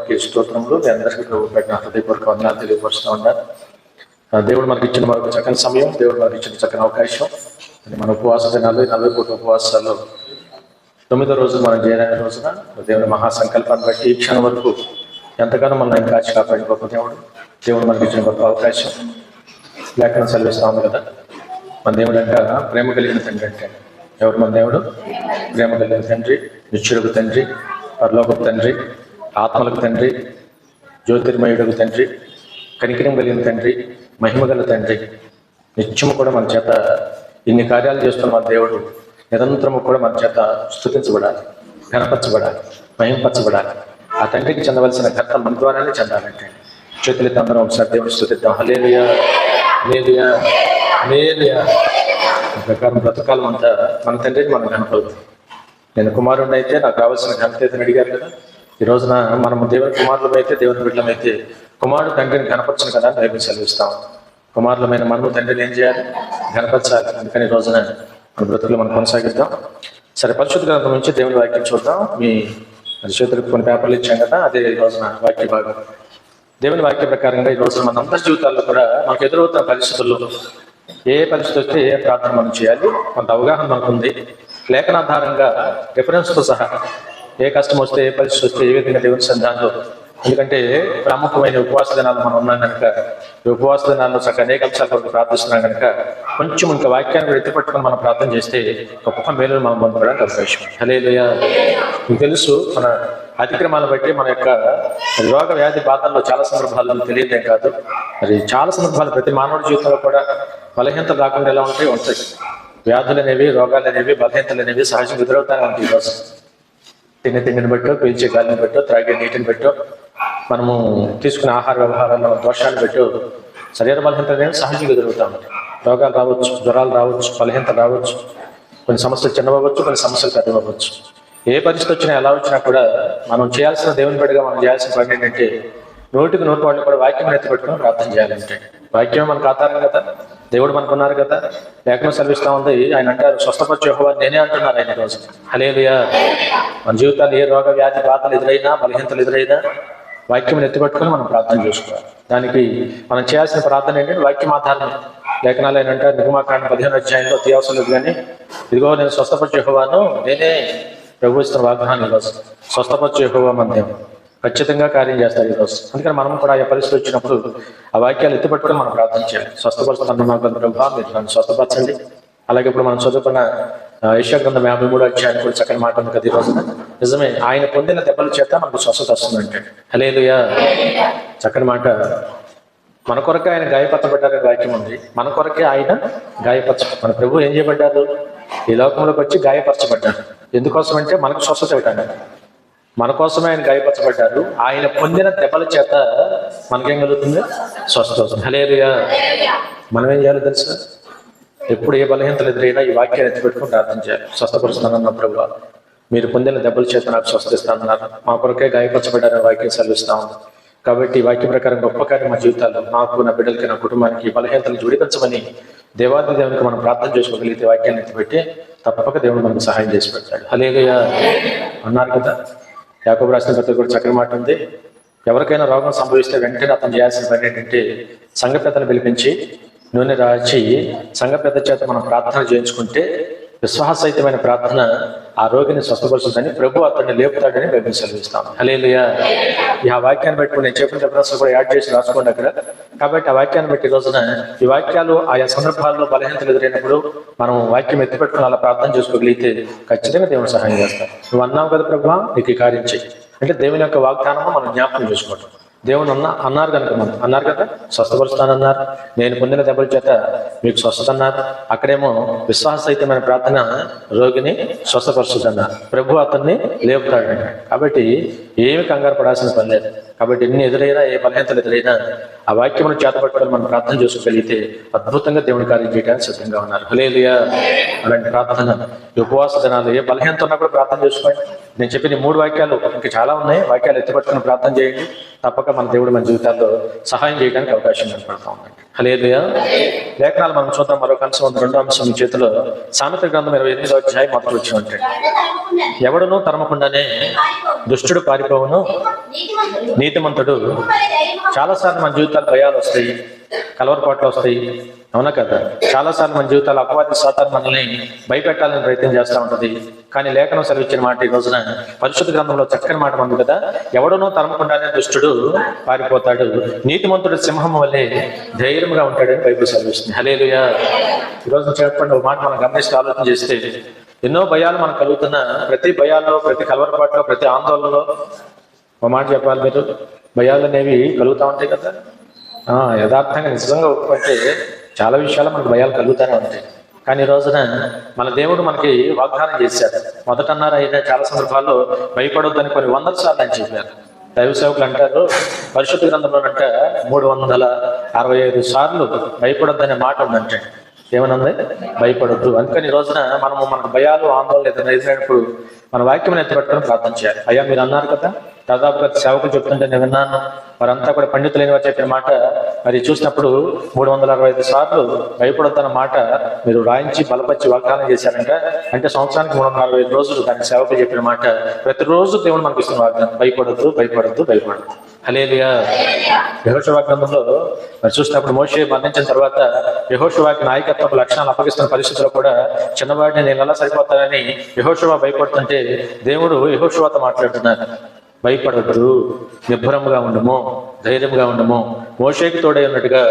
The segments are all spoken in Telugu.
నామానికి స్తోత్రములు. మీ అందరికీ ప్రభు పెట్టిన హృదయపూర్వక వందనాలు తెలియపరుస్తూ ఉన్నారు. దేవుడు మనకి ఇచ్చిన మరొక చక్కని సమయం, దేవుడు మనకి ఇచ్చిన చక్కని అవకాశం. మన ఉపవాస దినాలు 40 పూట ఉపవాసాలు 9వ రోజు మనం చేరైన రోజున దేవుని మహాసంకల్పాన్ని బట్టి ఈ క్షణం వరకు ఎంతగానో మనం కాచి కాపాడి గొప్ప దేవుడు మనకి ఇచ్చిన గొప్ప అవకాశం. లేఖనం సెలవిస్తా ఉంది కదా, మన దేవుడు అంట ప్రేమ కలిగిన తండ్రి. అంటే ఎవరు మన దేవుడు? ప్రేమ కలిగిన తండ్రి, నిత్యుడుకు తండ్రి, పరలోకపు తండ్రి, ఆత్మలకు తండ్రి, జ్యోతిర్మయుడుకు తండ్రి, కనికరం కలిగిన తండ్రి, మహిమ గల తండ్రి. నిత్యము కూడా మన చేత ఇన్ని కార్యాలు చేస్తున్న మన దేవుడు నిరంతరము కూడా మన చేత స్తుతించబడాలి, ఘనపరచబడాలి, మహింపరచబడాలి. ఆ తండ్రికి చెందవలసిన ఘనత మన ద్వారానే చెందాలంటే చేతులెత్తి అందరం ఒకసారి దేవుని స్తుతిద్దాం. హల్లెలూయా, హల్లెలూయా, హల్లెలూయా. ప్రకారం బ్రతకాలం అంతా మన తండ్రికి మనం ఘనపడుతుంది. నేను కుమారుడిని అయితే నాకు కావాల్సిన ఘనత అయితే అడిగారు కదా. ఈ రోజున మనము దేవుని కుమారులమైతే, దేవుని బిడ్డలమైతే కుమారుడు తండ్రిని కనపరచను కదా అని బైబిల్ సెలవిస్తాం. కుమారులమైన మనము తండ్రిని ఏం చేయాలి? కనపరచాలి. అందుకని ఈ రోజున మన బ్రతుకులు మనం కొనసాగిద్దాం. సరే, పరిశుద్ధ గ్రంథం నుంచి దేవుని వాక్యం చూద్దాం. మీ చేతులకు కొన్ని పేపర్లు ఇచ్చాం కదా, అదే ఈ రోజున వాక్య భాగం. దేవుని వాక్య ప్రకారంగా ఈ రోజున మన అందరి జీవితాల్లో కూడా మనకు ఎదురవుతున్న పరిస్థితుల్లో ఏ పరిస్థితి వస్తే ఏ ప్రార్థన మనం చేయాలి, కొంత అవగాహన మనకు ఉంది. లేఖనాధారంగా రెఫరెన్స్తో సహా ఏ కష్టం వస్తే, ఏ పరిస్థితి వస్తే ఏ విధంగా దేవుని సన్నిధానంలో, ఎందుకంటే ప్రముఖమైన ఉపవాస దినాలు మనం ఉన్నాం కనుక ఈ ఉపవాస దినాల్లో చక్కగా అనేక అంశాల కొరకు ప్రార్థిస్తున్నాం కనుక కొంచెం ఇంకా వాక్యాన్ని కూడా ఎత్తిపట్టుకొని మనం ప్రార్థన చేస్తే గొప్ప మేలు మనం పొందడానికి అవకాశం. హల్లెలూయా. మీకు తెలుసు, మన అతిక్రమాలను బట్టి మన యొక్క రోగ వ్యాధి బాధల్లో చాలా సందర్భాలు తెలియదే కాదు, మరి చాలా సందర్భాలు ప్రతి మానవుడి జీవితంలో కూడా బలహీనతలు రాకుండా ఎలా ఉంటాయి. వ్యాధులు అనేవి, రోగాలు అనేవి, బలహీనతలు అనేవి సహజంగా ఎదురవుతానే ఉంటాయి. ఈరోజు తినే తిండిని బట్టో, పీల్చే గాలిని బట్టో, త్రాగే నీటిని బట్టో, మనము తీసుకునే ఆహార వ్యవహారాల్లో దోషాన్ని బట్టో శరీర బలహీనతలు అనేవి సహజంగా ఎదురవుతూ ఉంటాయి. రోగాలు రావచ్చు, జ్వరాలు రావచ్చు, బలహీనతలు రావచ్చు, కొన్ని సమస్యలు చిన్నవచ్చు, కొన్ని సమస్యలు పెద్దవచ్చు. ఏ పరిస్థితి వచ్చినా ఎలా వచ్చినా కూడా మనం చేయాల్సిన దేవుని బిడ్డగా మనం చేయాల్సిన పని ఏంటంటే 100కి 100 వాళ్ళు కూడా వాక్యం ఎత్తిపెట్టుకుని ప్రార్థన చేయాలంటే. వాక్యం మనకు ఆధారం కదా, దేవుడు మనకున్నారు కదా. లేఖనం సెలవిస్తా ఉంది, ఆయన అంటారు స్వస్థపరచు యెహోవా నేనే అంటున్నారు ఆయన రోజు. హల్లెలూయా. మన జీవితాలు ఏ రోగ వ్యాధి బాధలు ఎదురైనా, బలహీనతలు ఎదురైనా వాక్యం ఎత్తిపెట్టుకుని మనం ప్రార్థన చేసుకోవాలి. దానికి మనం చేయాల్సిన ప్రార్థన ఏంటంటే వాక్యం ఆధారమే. లేఖనాలు ఆయన అంటారు నిర్గమాకాండ 15వ అధ్యాయంలో అత్యవసరం లేదు కానీ, ఇదిగో నేను స్వస్థపరచు యెహోవాను, నేనే ప్రభు ఇస్తున్న వాగ్దానం. ఈరోజు స్వస్థపరచు యెహోవా మన దేవుడు ఖచ్చితంగా కార్యం చేస్తారు ఈరోజు. అందుకని మనం కూడా ఆ పరిస్థితి వచ్చినప్పుడు ఆ వాక్యాలు ఎత్తిపట్టుకుని మనం ప్రార్థన చేయాలి. స్వస్థపరుస్తున్న ప్రభు, మీరు నన్ను స్వస్థపరచండి. అలాగే ఇప్పుడు మనం చదువుకున్న యెషయా గ్రంథం 53వ అధ్యాయానికి కూడా చక్కని మాట ఉంది కదా ఈ రోజున. నిజమే, ఆయన పొందిన దెబ్బల చేత మనకు స్వస్థత వస్తుందంటే. హల్లెలూయా. చక్కని మాట. మన కొరకే ఆయన గాయపరచబడ్డారనే వాక్యం ఉంది. మన కొరకే ఆయన మన ప్రభు ఏం చేయబడ్డారు? ఈ లోకంలోకి వచ్చి గాయపరచబడ్డారు. ఎందుకోసం అంటే మనకు స్వస్థత ఇవ్వటానికి. మన కోసమే ఆయన గాయపరచబడ్డారు. ఆయన పొందిన దెబ్బల చేత మనకేం కలుగుతుంది? స్వస్థత వస్తుంది. హల్లెలూయా. మనం ఏం చేయాలో తెలుసా? ఎప్పుడు ఏ బలహీనతలు ఎదురైనా ఈ వాక్యాన్ని ఎత్తిపెట్టుకుని ప్రార్థన చేయాలి. స్వస్థపరుస్తానన్న ప్రభు, మీరు పొందిన దెబ్బల చేత నాకు స్వస్థిస్తానన్నారు. మా కొరకే గాయపరచబడ్డారని వాక్యం సెలవిస్తా ఉంది. కాబట్టి ఈ వాక్య ప్రకారం గొప్ప కార్యం మా జీవితాల్లో, నాకు, నా బిడ్డలకి, నా కుటుంబానికి బలహీనతలు జోడిపించమని దేవాది దేవునికి మనం ప్రార్థన చేసుకోగలిగితే వాక్యాన్ని ఎత్తిపెట్టి తప్పక దేవుడు మనకు సహాయం చేసి పెడతాడు. హల్లెలూయా అన్నారు కదా. యాకోబు రాసిన పత్రిక కూడా చక్కని మాట ఉంది. ఎవరికైనా రోగం సంభవిస్తే వెంటనే అతను చేయాల్సిన పని ఏంటంటే సంఘ పెద్దను పిలిపించి నూనె రాచి సంఘ పెద్ద చేత మనం ప్రార్థన చేయించుకుంటే విశ్వాసయుతమైన ప్రార్థన ఆ రోగిని స్వస్థపరుస్తుందని, ప్రభు అతన్ని లేపుతాడని బైబిల్ సెలవిస్తాం. హల్లెలూయా. ఈ ఆ వాక్యాన్ని బట్టి నేను చెప్పిన రెఫరెన్స్ కూడా యాడ్ చేసి రాసుకోండి అక్కడ. కాబట్టి ఆ వాక్యాన్ని బట్టి ఈ రోజున ఈ వాక్యాలు ఆయా సందర్భాల్లో బలహీనతలు ఎదురైనప్పుడు మనం వాక్యం ఎత్తిపెట్టుకుని అలా ప్రార్థన చేసుకోగలిగితే ఖచ్చితంగా దేవుడు సహాయం చేస్తాడు. నువ్వు అన్నావు కదా ప్రభు, నీకు ఈ కార్యం చేయి అంటే దేవుని యొక్క వాగ్దానము మనం జ్ఞాపకం చేసుకోవటం. దేవుని అన్నారు కనుక మనం అన్నారు కదా, స్వస్థపరుస్తానన్నారు, నేను పొందిన దెబ్బల చేత మీకు స్వస్థత అన్నారు. అక్కడేమో విశ్వాసరహితమైన ప్రార్థన రోగిని స్వస్థపరుస్తుందన్నారు, ప్రభు అతన్ని లేపుతాడు. కాబట్టి ఏమి కంగారు పడాల్సిన పని లేదు. కాబట్టి ఎన్ని ఎదురైనా, ఏ బలహీనతలు ఎదురైనా ఆ వాక్యమును చేతపట్టుకొని మనం ప్రార్థన చేసుకోగలిగితే అద్భుతంగా దేవుని కార్యం చేయడానికి సిద్ధంగా ఉన్నారు. హల్లెలూయా. అలాంటి ప్రార్థన ఉపవాస దినాలు ఏ బలహీనత ఉన్నా కూడా ప్రార్థన చేసుకోండి. నేను చెప్పిన 3 వాక్యాలు ఇంకా చాలా ఉన్నాయి. వాక్యాలు ఎత్తిపట్టుకుని ప్రార్థన చేయండి. తప్పక మన దేవుడు మన జీవితాల్లో సహాయం చేయడానికి అవకాశం కనపడతా ఉందండి. హల్లెలూయా. లేఖనాలు మనం చూద్దాం. మరొక అంశం ఉంది, రెండో అంశం మీ చేతిలో. సామెతల గ్రంథం 28వ అధ్యాయం మొదటి వచ్చి ఉంటాయి. ఎవడునూ తరమకుండానే దుష్టుడు పారిపోవును, నీతిమంతుడు. చాలాసార్లు మన జీవితాలు భయాలు వస్తాయి, కలవరపాట్లు వస్తాయి, అవునా కదా? చాలాసార్లు మన జీవితాలు అపవాది సాతాను మనల్ని భయపెట్టాలని ప్రయత్నం చేస్తూ ఉంటుంది. కానీ లేఖనం సెలవిచ్చిన మాట ఈ రోజున పరిశుద్ధ గ్రంథంలో చక్కని మాట ఉంది కదా, ఎవడనో తరమకుండానే దుష్టుడు పారిపోతాడు, నీతిమంతుడు సింహం వల్లే ధైర్యంగా ఉంటాడని బైబిల్ సెలవిస్తుంది. హల్లెలూయా. ఈరోజు చెప్పండి, ఒక మాట మనం గమనిస్తూ ఆలోచన చేస్తే, ఎన్నో భయాలు మనకు కలుగుతున్నా ప్రతి భయాల్లో, ప్రతి కలవరపాట్లో, ప్రతి ఆందోళనలో ఒక మాట చెప్పాలి, మీరు భయాలు అనేవి కలుగుతూ ఉంటాయి కదా. యథార్థంగా నిజంగా ఒప్పుకుంటే చాలా విషయాలు మనకు భయాలు కలుగుతూనే ఉంటాయి. కానీ ఈ రోజున మన దేవుడు మనకి వాగ్దానం చేశాడు. మొదట అన్నారు, అయినా చాలా సందర్భాల్లో భయపడొద్దని కొన్ని 100 సార్లు అని చెప్పారు. దైవ సేవకులు అంటారు, పరిశుద్ధ గ్రంథంలోనంట 365 సార్లు భయపడొద్దనే మాట ఉందంటే. ఏమనుంది? భయపడొద్దు. అందుకని ఈ రోజున మనకు భయాలు, ఆందోళన ఏదైనా ఎదురైనప్పుడు మన వాక్యం ఎత్తిపెట్టుకొని ప్రార్థన చేయాలి. అయ్యా మీరు అన్నారు కదా, దాదాపుగా సేవకులు చెప్తుంటే నేను విన్నాను, వారంతా కూడా పండితులైన వారు చెప్పిన మాట మరి చూసినప్పుడు 365 సార్లు భయపడొద్దన్న మాట మీరు రాయించి బలపరిచి వాగ్దానం చేశారంట. అంటే సంవత్సరానికి 365 రోజులు దానికి సేవకులు చెప్పిన మాట. ప్రతిరోజు దేవుడు మనకి ఇస్తున్న వాగ్దానం, భయపడొద్దు, భయపడొద్దు, భయపడద్దు. హల్లెలూయా. యెహోషువ గ్రంథంలో మరి చూసినప్పుడు మోషే మరణించిన తర్వాత యెహోషువకి నాయకత్వ లక్షణాలు అప్పగిస్తున్న పరిస్థితుల్లో కూడా చిన్నవాడిని నేను ఎలా సరిపోతానని యెహోషువ భయపడుతుంటే దేవుడు యెహోషువతో మాట్లాడుతున్నారు, భయపడద్దు, నిబ్బరంగా ఉండము, ధైర్యంగా ఉండము, మోషేకి తోడై ఉన్నట్టుగా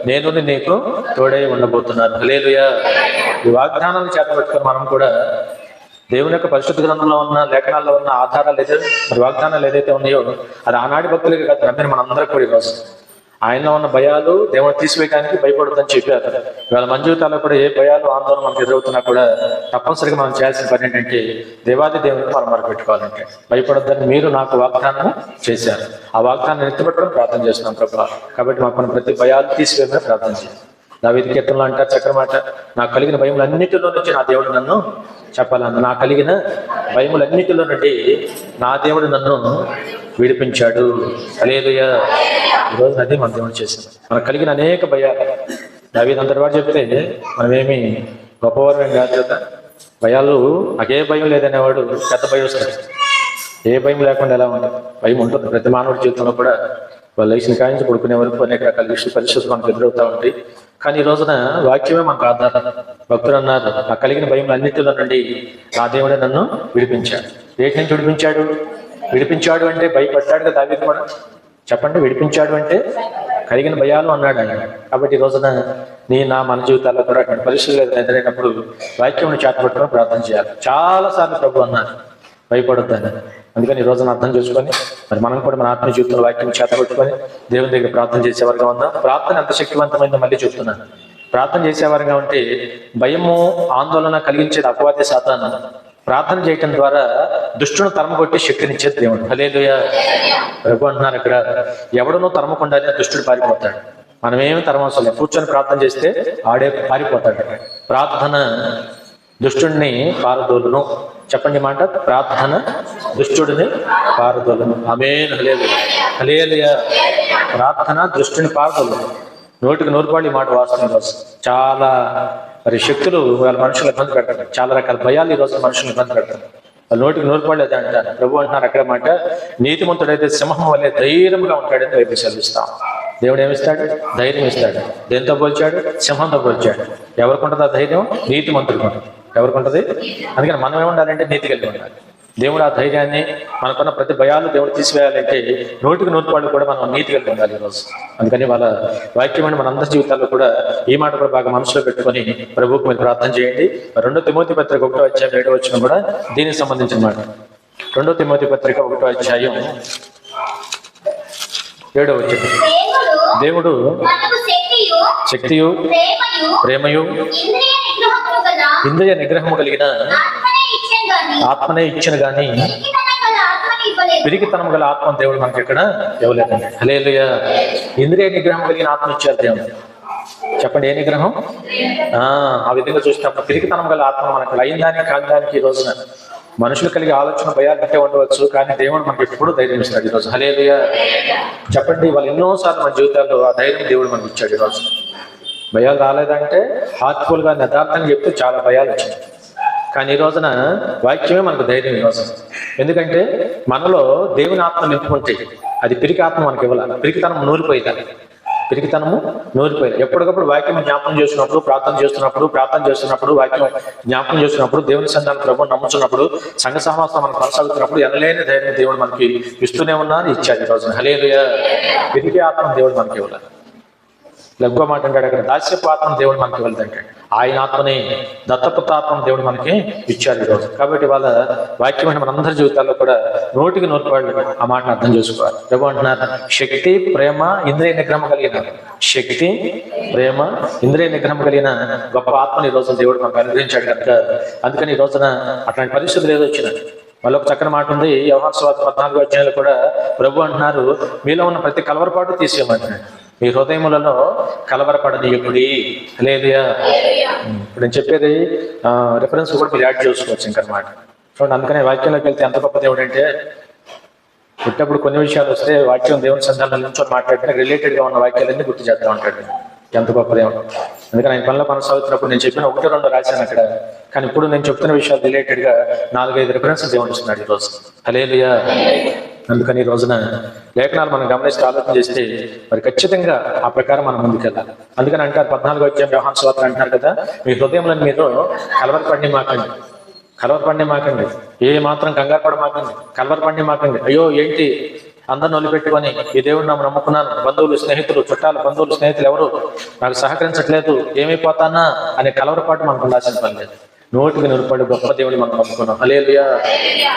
నేను నీకు తోడై ఉండబోతున్నాను. హల్లెలూయా. ఈ వాగ్దానాన్ని చేతపెట్టుకొని మనం కూడా దేవుని యొక్క పరిశుద్ధ గ్రంథంలో ఉన్న లేఖనాల్లో ఉన్న ఆధారాలు ఏదైతే మరి వాగ్దానాలు ఏదైతే ఉన్నాయో అది ఆనాటి భక్తులకి కాదు, నమ్మిన మనందరికీ కూడా ఈరోజు ఆయనలో ఉన్న భయాలు దేవుని తీసివేయడానికి భయపడొద్దని చెప్పారు. ఇవాళ మన జీవితాల్లో కూడా ఏ భయాలు, ఆందోళన మనకు ఎదురవుతున్నా కూడా తప్పనిసరిగా మనం చేయాల్సిన పని ఏంటంటే దేవాది దేవునికి మనం మొరపెట్టుకోవాలంటే, భయపడొద్దని మీరు నాకు వాగ్దానం చేశారు, ఆ వాగ్దానాన్ని ఎత్తిపెట్టుకొని ప్రార్థన చేస్తున్నాం ప్రభా. కాబట్టి మాకు మన ప్రతి భయాలు తీసివేయమని ప్రార్థన చేయాలి. దావీదు కీర్తనలో అంటారు చక్రమాట, నాకు కలిగిన భయములన్నిటిలో నుంచి నా దేవుడు నన్ను చెప్పాలన్న, నా కలిగిన భయములన్నిటిలో నుండి నా దేవుడు నన్ను విడిపించాడు. హల్లెలూయా. ఈరోజు అదే మన దేవుడు చేశాడు. మనకు కలిగిన అనేక భయాలు దావీదు అంతటి వాడు చెప్తే మనమేమి గొప్పవారం కాదు కదా. భయాలు నాకే భయం లేదనేవాడు పెద్ద భయం వస్తుంది. ఏ భయం లేకుండా ఎలా ఉంటుంది? భయం ఉంటుంది ప్రతి మానవుడి జీవితంలో కూడా. వాళ్ళు లేచిన కాయించి పడుకునే వరకు అనేక రకాల పరిస్థితులు మనకు ఎదురవుతూ ఉంటాయి. కానీ ఈ రోజున వాక్యమే మనకు ఆధారం. భక్తులు అన్నారు, ఆ కలిగిన భయం అన్నింటిలో నుండి నా దేవుడే నన్ను విడిపించాడు. ఏటి నుంచి విడిపించాడు? విడిపించాడు అంటే భయపడ్డాడు కదా దావీదు కూడా. చెప్పండి, విడిపించాడు అంటే కలిగిన భయాలు అన్నాడు ఆయన. కాబట్టి ఈ రోజున మన జీవితాల్లో కూడా అటువంటి పరిస్థితులు ఎదురైనప్పుడు వాక్యం చేతపట్టుకొని ప్రార్థన చేయాలి. చాలాసార్లు ప్రభు అన్నారు భయపడొద్దని. అందుకని ఈ రోజున అర్థం చేసుకొని మరి మనం కూడా మన ఆత్మీయ జీవితంలో వాక్యం చేతపట్టుకొని దేవుని దగ్గర ప్రార్థన చేసేవారుగా ఉందాం. ప్రార్థన ఎంత శక్తివంతమైందో మళ్ళీ చెప్తున్నాను. ప్రార్థన చేసేవారుగా ఉంటే భయము, ఆందోళన కలిగించేది అపవాది సాతాను. ప్రార్థన చేయటం ద్వారా దుష్టును తరమగొట్టి శక్తినిచ్చేది దేవుడు. హల్లెలూయా. ప్రభు అంటున్నారు ఇక్కడ, ఎవడనో తరమకుండానే దుష్టుడు పారిపోతాడు. మనమేమి తరమవసరం లేదు, కూర్చొని ప్రార్థన చేస్తే ఆడే పారిపోతాడు. ప్రార్థన దుష్టుడిని పారదోలును. చెప్పండి మాట, ప్రార్థన దుష్టుడిని పారదోలును. ఆమేన్. హల్లెలూయా. హల్లెలూయా. ప్రార్థన దుష్టుని పారదోలును. 100కి 100 ఈ మాట వాస్తవం. చాలా మరి శక్తులు వాళ్ళ మనుషులు ఇబ్బంది పెడతారు. చాలా రకాల భయాలు ఈ రోజు మనుషులు ఇబ్బంది పెడతారు. వాళ్ళు 100కి 100 అదే అంటారు. ప్రభు అంటున్నారు అక్కడ మాట, నీతిమంతుడైతే సింహం వల్లే ధైర్యంగా ఉంటాడని వైపు చదివిస్తాం. దేవుడు ఏమిస్తాడు? ధైర్యం ఇస్తాడు. దేంతో పోల్చాడు? సింహంతో పోల్చాడు. ఎవరికి ఉంటుంది ఆ ధైర్యం? నీతిమంతుడికి ఉంటుంది. ఎవరికి ఉంటుంది? అందుకని మనం ఏముండాలంటే నీతి కలిగి ఉండాలి. దేవుడు ఆ ధైర్యాన్ని, మనకున్న ప్రతి భయాలు దేవుడు తీసివేయాలంటే 100కి 100 కూడా మనం నీతి కలిగి ఉండాలి ఈరోజు. అందుకని వాళ్ళ వాక్యమైన మనందరి జీవితాల్లో కూడా ఈ మాట కూడా బాగా మనసులో పెట్టుకొని ప్రభువుకు మీరు ప్రార్థన చేయండి. 2 తిమోతి పత్రిక 1వ అధ్యాయం 7వ వచనం కూడా దీనికి సంబంధించిన మాట. 2 తిమోతి పత్రిక 1వ అధ్యాయం 7వ వచనం, దేవుడు శక్తియు ప్రేమయు ఇంద్రియ నిగ్రహము కలిగిన ఆత్మనే ఇచ్చిన గాని పిరికితనము గల ఆత్మ దేవుడు మనకి ఎక్కడ ఇవ్వలేదండి. హల్లెలూయా. ఇంద్రియ నిగ్రహం కలిగిన ఆత్మ ఇచ్చారు దేవుడు. చెప్పండి, ఏ నిగ్రహం? ఆ విధంగా చూసినప్పుడు పిరికితనం గల ఆత్మ మనకు అయిందానికి కాగడానికి ఈ రోజున మనుషులు కలిగే ఆలోచన భయాలు కట్టే ఉండవచ్చు, కానీ దేవుడు మనకి ఎప్పుడు ధైర్యం ఇస్తాడు ఈరోజు. హల్లెలూయా. చెప్పండి, వాళ్ళు ఎన్నోసార్లు మన జీవితాల్లో ఆ ధైర్యం దేవుడు మనకు ఇచ్చాడు ఈరోజు. భయాలు రాలేదంటే హార్ట్ఫుల్గా యథార్థంగా చెప్తే చాలా భయాలు వచ్చినాయి. కానీ ఈ రోజున వాక్యమే మనకు ధైర్యం ఈ రోజున. ఎందుకంటే మనలో దేవుని ఆత్మ నింపుకుంటే అది పిరికి ఆత్మ మనకి ఇవ్వాలి. పిరికితనం నూరిపోయింది. ఎప్పటికప్పుడు వాక్యం జ్ఞాపకం చేస్తున్నప్పుడు, ప్రార్థన చేస్తున్నప్పుడు వాక్యం జ్ఞాపకం చేస్తున్నప్పుడు, దేవుని సంతానం ప్రభువుని నమ్ముతున్నప్పుడు, సంఘ సహవాసం మనకు కొనసాగుతున్నప్పుడు ఎనలేని ధైర్యం దేవుడు మనకి ఇస్తూనే ఉన్నారు, ఇచ్చారు ఈ రోజున. హల్లెలూయా. పిరికి ఆత్మ దేవుడు మనకి ఇవ్వాలి. లఘువ మాట అంటాడు అక్కడ, దాస్యపు ఆత్మ దేవుడు మనకి ఇవ్వలేదంటే ఆయన ఆత్మని, దత్తపుత్రాత్మను దేవుడు మనకి ఇచ్చారు ఈరోజు. కాబట్టి వాళ్ళ వాక్యమైన మనందరి జీవితాల్లో కూడా నోటికి నోటివాళ్ళు ఆ మాటను అర్థం చేసుకోవాలి. ప్రభు అంటున్నారు, శక్తి, ప్రేమ, ఇంద్రియ నిగ్రహం కలిగిన కలిగిన గొప్ప ఆత్మని ఈ రోజున దేవుడు మనకు అనుగ్రహించాడు కనుక అందుకని ఈ రోజున అట్లాంటి పరిస్థితులు ఏదో వచ్చినాయి. మళ్ళీ ఒక చక్కని మాట ఉంది, యోహాను సువార్త 14వ అధ్యాయంలో కూడా ప్రభు అంటున్నారు, మీలో ఉన్న ప్రతి కలవరపాటు తీసేయమంటున్నాడు. మీ హృదయములలో కలవరపడనీయకుడి. హల్లెలూయా. ఇప్పుడు నేను చెప్పేది రిఫరెన్స్ కూడా మీరు యాడ్ చేసుకోవచ్చు ఇంకనమాట. చూడండి, అందుకనే వాక్యంలోకి వెళ్తే ఎంత గొప్ప దేవుడు అంటే, పుట్టప్పుడు కొన్ని విషయాలు వస్తే వాక్యం దేవుని సందర్భాల నుంచి మాట్లాడితే రిలేటెడ్గా ఉన్న వాక్యాలన్నీ గుర్తు చేస్తూ ఉంటాడు. ఎంత గొప్ప దేవుడు. అందుకని ఆయన పనిలో కొనసాగుతున్నప్పుడు నేను చెప్పిన 1-2 రాశాను అక్కడ, కానీ ఇప్పుడు నేను చెప్తున్న విషయాలు రిలేటెడ్గా 4-5 రిఫరెన్సెస్ దేవుడు ఇస్తున్నాడు ఈరోజు. హల్లెలూయా. అందుకని ఈ రోజున లేఖనాలు మనం గమనిస్తే ఆలోచన చేస్తే మరి ఖచ్చితంగా ఆ ప్రకారం మనం ముందుకెళ్ళాలి. అందుకని అంటారు 14వ అధ్యాయం యోహాను సువార్త అంటున్నారు కదా, మీ హృదయంలో మీరు కలవరపడి మాకండి, ఏ మాత్రం కంగారు పడి మాకండి. అయ్యో ఏంటి అందరిని వదిలిపెట్టుకొని ఈ దేవుడు నమ్ముకున్నాను, బంధువులు స్నేహితులు ఎవరు నాకు సహకరించట్లేదు, ఏమైపోతానా అనే కలవరపాటు మనకు ఉండాల్సిన పని లేదు. నోటికి నిలబడి గొప్ప దేవుని మనం నమ్ముకున్నాం. హల్లెలూయా.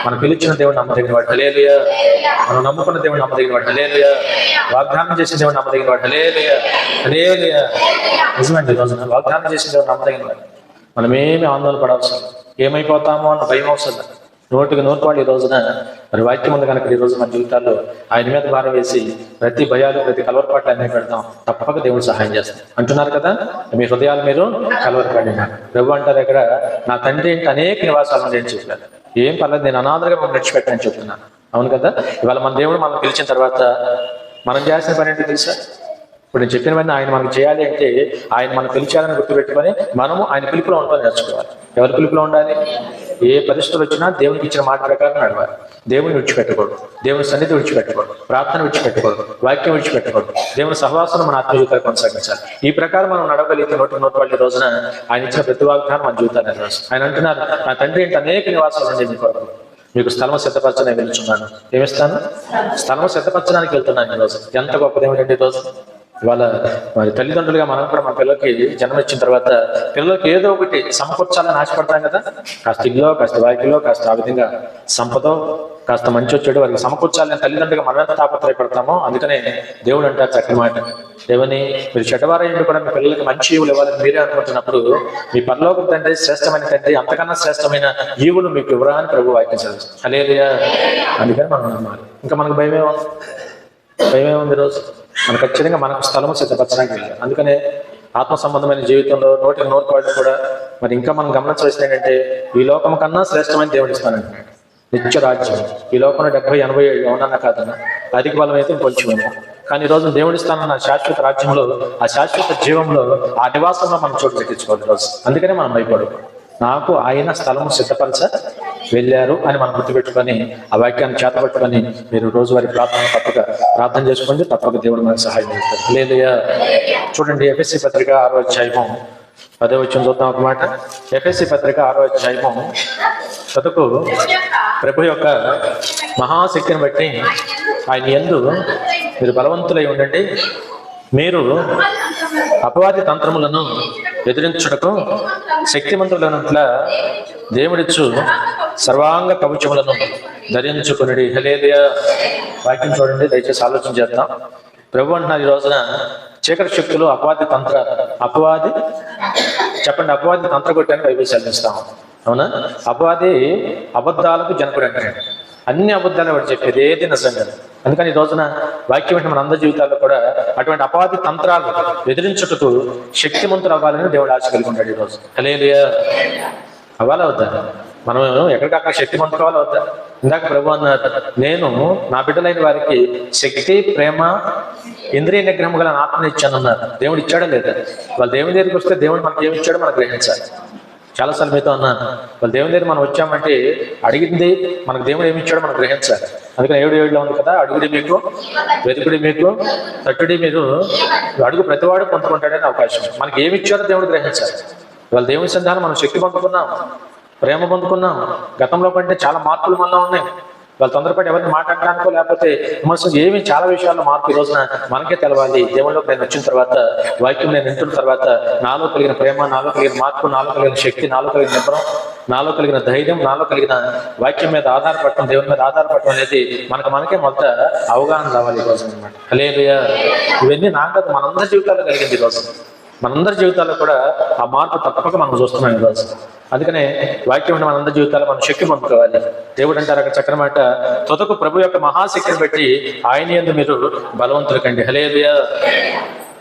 మనం పిలిచిన దేవుడు నమ్మదగిన వాడు. హల్లెలూయా. మనం నమ్ముకున్న దేవుడు నమ్మదగిన వాడు. హల్లెలూయా. వాగ్దానం చేసిన దేవుడు నమ్మదగిన వాడు. హల్లెలూయా. నిజమండి, రోజున వాగ్దానం చేసిన దేవుడు నమ్మదగిన వాడు. మనమేమి ఆందోళన పడవసరం, ఏమైపోతామో అన్న భయం అవసరం. నోటికి నోటివాళ్ళు ఈ రోజున మరి వాక్యం ఉంది కనుక ఈ రోజు మన జీవితాల్లో ఆయన మీద భారం వేసి ప్రతి భయాలు, ప్రతి కలవరపాట్లు అన్నీ పెడతాం, తప్పక దేవుడు సహాయం చేస్తాం అంటున్నారు కదా. మీ హృదయాలు మీరు కలవరపడినారు. ప్రభు అంటారు ఇక్కడ, నా తండ్రి ఇంటి అనేక నివాసాలను నేను చెప్పాను, ఏం పర్లేదు, నేను అనాథలుగా మనం నడిచిపెట్టానని చెప్తున్నాను. అవును కదా. ఇవాళ మన దేవుడు మనం పిలిచిన తర్వాత మనం చేయాల్సిన పని ఏంటో తెలుసా? ఇప్పుడు నేను చెప్పినవన్నీ ఆయన మనకు చేయాలి అంటే ఆయన మనం పిలిచాలని గుర్తుపెట్టుకొని మనము ఆయన పిలుపులో ఉంటాం నేర్చుకోవాలి. ఎవరి పిలుపులో ఉండాలి? ఏ పరిస్థితులు వచ్చినా దేవునికి ఇచ్చిన మాట ప్రకారం నడవాలి. దేవుని విడిచిపెట్టకూడదు, దేవుని సన్నిధి విడిచిపెట్టకూడదు, ప్రార్థన విడిచిపెట్టకూడదు, వాక్యం విడిచిపెట్టకూడదు, దేవుని సహవాసం మన ఆత్మజీవితాలు కొనసాగించాలి. ఈ ప్రకారం మనం నడవగలిగితే నోటి రోజున ఆయన ఇచ్చిన ప్రతి వాగ్దానం మన జీవితాన్ని నిర్వహిస్తాం. ఆయన అంటున్నారు, నా తండ్రి ఇంటి అనేక నివాసాలు ఉంది మీ కొరకు, మీకు స్థలము సిద్ధపరచడానికి వెళ్తున్నాను. ఏమిస్తాను? స్థలము సిద్ధపరచడానికి వెళ్తున్నాను ఈరోజు. ఎంత గొప్ప దేవుడు ఈరోజు. ఇవాళ మరి తల్లిదండ్రులుగా మనం కూడా మన పిల్లలకి జన్మనిచ్చిన తర్వాత పిల్లలకి ఏదో ఒకటి సమకూర్చాలని ఆశపడతాం కదా. కాస్త ఇల్లు, కాస్త వాకిలో, కాస్త ఆ విధంగా సంపదో, కాస్త మంచి వచ్చాడు వారికి సమకూర్చాలని తల్లిదండ్రులుగా మనం ఎంత తాపత్రయపడతామో. అందుకనే దేవుడు అంటారు చక్కని మాట, దేవుని మీరు చెడ్డవారైండు కూడా మీ పిల్లలకి మంచి ఈవులు ఇవ్వాలని మీరే అనుకుంటున్నప్పుడు మీ పరలోక తండ్రి, శ్రేష్టమైన తండ్రి, అంతకన్నా శ్రేష్టమైన ఈవులు మీకు ఇవ్వరా అని ప్రభు వాక్యం చదివిస్తాం. హల్లెలూయా. అందుకని మనం నమ్మాలి. ఇంకా మనకు భయమేముంది రోజు? మనం ఖచ్చితంగా మనకు స్థలము సిద్ధపరచడానికి వెళ్ళాలి. అందుకనే ఆత్మ సంబంధమైన జీవితంలో నోటికి నోటివాళ్ళు కూడా మరి ఇంకా మనం గమనించవలసింది ఏంటంటే, ఈ లోకం కన్నా శ్రేష్టమైన దేవుడు ఇస్తానంటున్నాడు. నిత్య రాజ్యం. ఈ లోకంలో 70-80 ఏళ్ళు అవునన్నా కాదన్నా, అధిక బలం అయితే కొంచెమేమో, కానీ ఈ రోజు దేవుడి స్థానం శాశ్వత రాజ్యంలో, ఆ శాశ్వత జీవంలో, ఆ నివాసంలో మనం చోటు దక్కించుకోవాలి రోజు. అందుకనే మనం భయపడదు. నాకు ఆయన స్థలము సిద్ధపరచ వెళ్ళారు అని మనం గుర్తుపెట్టుకొని ఆ వాక్యాన్ని చేతపట్టుకొని మీరు రోజువారి తప్పక ప్రార్థన చేసుకోండి, తప్పక దేవుడు మనకు సహాయం చేస్తారు. హల్లెలూయా. చూడండి, ఎఫెసీ పత్రిక 6వ అధ్యాయము 10వ వచనం చూద్దాం ఒక మాట. ఎఫెసీ పత్రిక 6వ అధ్యాయము చదువుకు, ప్రభు యొక్క మహాశక్తిని బట్టి ఆయన యందు మీరు బలవంతులై ఉండండి, మీరు అపవాది తంత్రములను ఎదిరించుటకు శక్తిమంతులైనట్ల దేవుడిచ్చు సర్వాంగ కవచములను ధరించుకుని. హల్లెలూయా. వాక్యం చూడండి, దయచేసి ఆలోచన చేద్దాం. ప్రభు అంటున్నారు ఈ రోజున చీకటి శక్తులు, అపవాది తంత్ర కొట్టాన్ని బైబిల్ సెలవిస్తాం. అవునా? అపవాది అబద్ధాలకు జనకుడు అంటే అన్ని అబద్ధాలు వాడు చెప్పేది ఏది నిజం కాదు. అందుకని ఈ రోజున వాక్యం అంటే మన అందరి జీవితాల్లో కూడా అటువంటి అపవాది తంత్రాలు ఎదిరించుటకు శక్తిమంతులు అవ్వాలని దేవుడు ఆశ కలిగి ఉంటాడు ఈరోజు. హల్లెలూయా. అవ్వాలా వద్దా? మనం ఎక్కడికక్కడ శక్తి పొందుకోవాలి అవుతా. ఇందాక ప్రభు అన్నారు, నేను నా బిడ్డలైన వారికి శక్తి, ప్రేమ, ఇంద్రియ నిగ్రహం గల ఆత్మని ఇచ్చాను అన్నారు. దేవుడు ఇచ్చాడా లేదా? వాళ్ళు దేవుని దగ్గరికి వస్తే దేవుడు మనకి ఏమి ఇచ్చాడో మనం గ్రహించాలి. చాలాసార్లు మీతో అన్నాను, వాళ్ళు దేవుని దగ్గర మనం వచ్చామంటే అడిగింది మనకు దేవుడు ఏమి ఇచ్చాడో మనం గ్రహించాలి. అందుకని 7:7 ఉంది కదా, అడుగుడి మీకు, వెతుకుడి మీకు, తట్టుడి మీరు, అడుగు ప్రతివాడు పొందుకుంటాడని అవకాశం. మనకి ఏమి ఇచ్చారో దేవుడు గ్రహించాలి. వాళ్ళ దేవుని సంధానం మనం శక్తి పొందుకున్నాం, ప్రేమ పొందుకున్నాం. గతంలో కంటే చాలా మార్పులు మనలో ఉన్నాయి. వాళ్ళు తొందరపడి ఎవరిని మాట్లాడడానికో లేకపోతే విమర్శ ఏమి చాలా విషయాల్లో మార్పు ఈ రోజున మనకే తెలవాలి. దేవుళ్ళలోకి నేను వచ్చిన తర్వాత, వాక్యం నేను వింటున్న తర్వాత నాలో కలిగిన ప్రేమ, నాలో కలిగిన మార్పు, నాలో కలిగిన శక్తి, నాలో కలిగిన నిబ్బరం, నాలో కలిగిన ధైర్యం, నాలో కలిగిన వాక్యం మీద ఆధారపడటం, దేవుని మీద ఆధారపడటం అనేది మనకే మొదట అవగాహన రావాలి ఈ రోజు అనమాట. హల్లెలూయా. ఇవన్నీ నాకు మనందరి జీవితాల్లో కలిగింది ఈ రోజు. మనందరి జీవితాల్లో కూడా ఆ మార్పు తప్పక మనం చూస్తున్నాం ఈరోజు. అందుకనే వాక్యం ఉన్న మనందరి జీవితాల్లో మనం శక్తి పొందుకోవాలి. దేవుడు అంటారు అక్కడ చక్కని మాట, తుదకు ప్రభు యొక్క మహాశక్తిని బట్టి ఆయన యందు మీరు బలవంతులు కండి. హల్లెలూయా.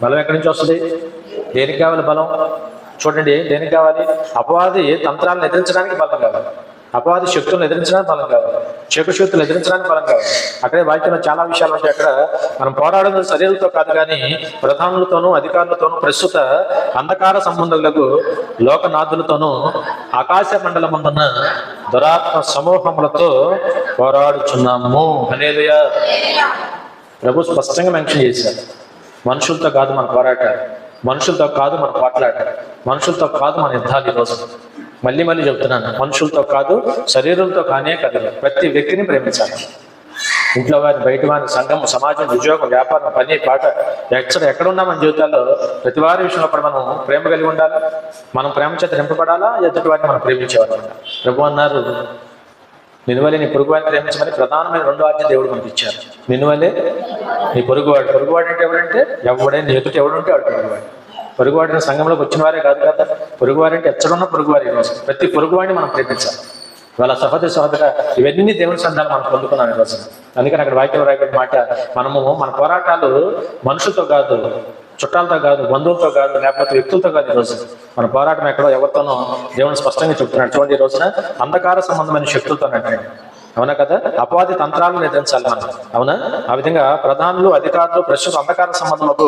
బలం ఎక్కడి నుంచి వస్తుంది? దేనికి కావాలి బలం? చూడండి, దేనికి కావాలి? అపవాది తంత్రాలను ఎదిరించడానికి బలం కావాలి, అపవాది శక్తులను ఎదిరించడానికి బలం కావాలి, శక్తులు ఎదిరించడానికి బలం కావాలి. అక్కడే వాక్యంలో చాలా విషయాలు ఉంటాయి. అక్కడ మనం పోరాడుతున్న శరీరంతో కాదు కానీ ప్రధానులతోనూ, అధికారులతోనూ, ప్రస్తుత అంధకార సంబంధులకు, లోకనాథులతోనూ, ఆకాశ మండలమున్న దురాత్మ సమూహములతో పోరాడుచున్నాము. హల్లెలూయా. ప్రభు స్పష్టంగా మెన్షన్ చేశారు, మనుషులతో కాదు మన పోరాట, మనుషులతో కాదు మన పోట్లాట, మనుషులతో కాదు మన యుద్ధాలు. ఈరోజు మళ్ళీ చెప్తున్నాను, మనుషులతో కాదు, శరీరంతో కానే కాదు, ప్రతి వ్యక్తిని ప్రేమించాలి. ఇంట్లో వారి, బయట వారి, సంఘం, సమాజం, ఉద్యోగం, వ్యాపారం, పని, పాట, ఎక్కడ ఉన్నా మన జీవితాల్లో ప్రతి వారి విషయంలో కూడా మనం ప్రేమ కలిగి ఉండాలి. మనం ప్రేమ చేత నింపబడాలా, ఎదుటి వారిని మనం ప్రేమించేవారు. ప్రభు అన్నారు, నిన్నువలే నీ పొరుగువాడిని ప్రేమించమని ప్రధానమైన 2 ఆజ్ఞ దేవుడు మనకి ఇచ్చారు. నిన్నువలే నీ పొరుగువాడు. పొరుగువాడు అంటే ఎవడంటే ఎవడైనా నీ ఎదుటి ఎవడుంటే వాడు పొరుగువాడు. పొరుగువాడిన సంఘంలోకి వచ్చిన వారే కాదు కదా, పొరుగువారంటే ఎచ్చడున్న పొరుగువారి. ఈరోజు ప్రతి పొరుగువాడిని మనం ప్రేమించాలి. వాళ్ళ సహోదర ఇవన్నీ దేవుని సంధానం మనం పొందుకున్నాం ఈరోజు. అందుకని అక్కడ వాక్యం రాయబడిన మాట, మన పోరాటాలు మనుషులతో కాదు, చుట్టాలతో కాదు, బంధువులతో కాదు, లేకపోతే వ్యక్తులతో కాదు. ఈరోజు మన పోరాటం ఎక్కడో ఎవరితోనో దేవుని స్పష్టంగా చెప్తున్నాడు. చూడండి, ఈ రోజున అంధకార సంబంధమైన శక్తులతో అంటే, అవునా కదా, అపవాది తంత్రాలను ఎదిరించాలి మనం. అవునా? ఆ విధంగా ప్రధానులు, అధికారులు, ప్రస్తుత అంధకార సంబంధములకు,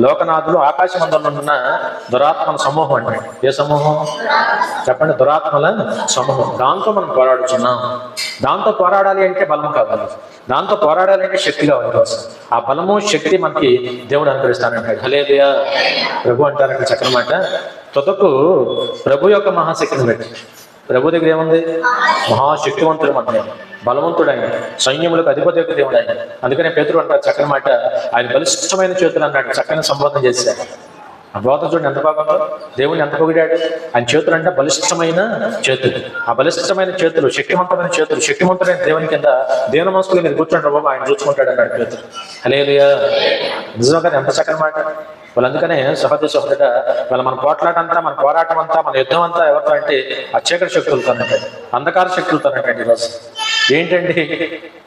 లోకనాథులు, ఆకాశ మండలంలో ఉన్న దురాత్మల సమూహం అంటే. ఏ సమూహం చెప్పండి? దురాత్మల సమూహం. దాంతో మనం పోరాడుతున్నాం. దాంతో పోరాడాలి అంటే బలం కావాలి, దాంతో పోరాడాలి అంటే శక్తి కావాలి. కోసం ఆ బలము, శక్తి మనకి దేవుడు అనుగ్రహిస్తానంటాడు. హల్లెలూయా. ప్రభు అంటారంటే చక్కని మాట, తుదకు ప్రభు యొక్క మహాశక్తిని బట్టి. ప్రభు దగ్గర ఏముంది? మహాశక్తివంతుడు, అంటే బలవంతుడు ఆయన, సైన్యములకు అధిపతి యొక్క దేవుడు ఆయన. అందుకనే పేతురు అంటారు చక్కని మాట, ఆయన బలిష్టమైన చేతులు అన్నాడు. చక్కని సంబోధన చేశారు. ఆ బోధ చూడండి ఎంత బాగుందో. దేవుని ఎంత పొగిడాడు. ఆయన చేతులు అంటే బలిష్టమైన చేతులు. ఆ బలిష్టమైన చేతులు, శక్తివంతమైన చేతులు, శక్తివంతుడైన దేవుని కింద దేవుని మనసులో మీరు కూర్చుంటారు బాబు, ఆయన చూసుకుంటాడు అన్నాడు పేతురు. హల్లెలూయా. నిజంగా ఎంత చక్కని మాట. వాళ్ళు అందుకనే సహోదర వాళ్ళ మన పోట్లాట అంతా, మన పోరాటం అంతా, మన యుద్ధం అంతా ఎవరితో అంటే ఆ చీకటి శక్తులతోనంటే, అంధకార శక్తులతోనంటే. ఈరోజు ఏంటండి